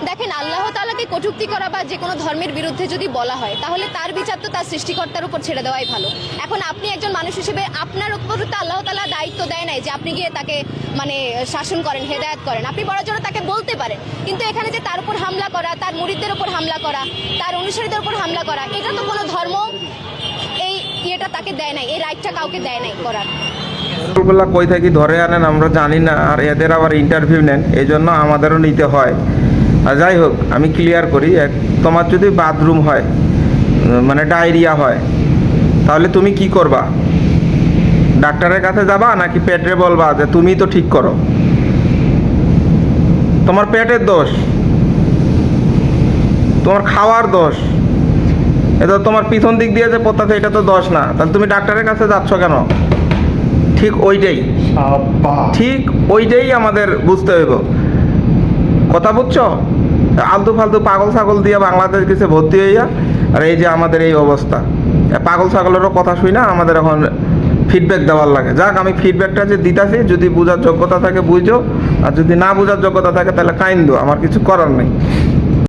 দেখেন, আল্লাহ তাআলাকে কটূক্তি করা বা যে কোনো ধর্মের বিরুদ্ধে যদি বলা হয় তাহলে তার বিচার তো তার সৃষ্টিকর্তার উপর ছেড়ে দেওয়াই ভালো। এখন আপনি একজন মানুষ হিসেবে আপনার উপর তো আল্লাহ তাআলা দায়িত্ব দেয় নাই যে আপনি গিয়ে তাকে মানে শাসন করেন, হেদায়েত করেন। আপনি বড়জোর তাকে বলতে পারেন, কিন্তু এখানে যে তার উপর হামলা করা, তার মুরিদদের উপর হামলা করা, তার অনুসারীদের উপর হামলা করা, এটা তো কোনো ধর্ম এই ইয়েটা তাকে দেয় নাই, এই রাইটটা কাউকে দেয় নাই করার। গুলা কই থেকে ধরে আনেন আমরা জানি না, আর এদের আবার ইন্টারভিউ নেন, এই জন্য আমাদেরও নিতে হয়। আর যাই হোক, আমি ক্লিয়ার করি, তোমার যদি বাথরুম হয় মানে ডায়রিয়া হয়, তাহলে তুমি কি করবা? ডাক্তারের কাছে যাবা নাকি পেটে বলবা যে তুমি তো ঠিক করো? তোমার পেটের দোষ, তোমার খাওয়ার দোষ, এটা তোমার পিছন দিক দিয়ে যে পড়তেছে এটা তো দোষ না, তাহলে তুমি ডাক্তারের কাছে যাচ্ছ কেন? ঠিক ওইটাই আমাদের বুঝতে হইব। কথা বুঝছো? আলতু ফালতু পাগল ছাগল দিয়ে বাংলাদেশ গেছে ভর্তি হইয়া, আর এই যে আমাদের এই অবস্থা। পাগল ছাগলেরও কথা শুই না, আমাদের এখন ফিডব্যাক দেওয়ার লাগে। যাক, আমি ফিডব্যাকটা যে দিতাছি, যদি বোঝার যোগ্যতা থাকে বুঝো, আর যদি না বোঝার যোগ্যতা থাকে তাহলে কাইন্দো, আমার কিছু করার নেই।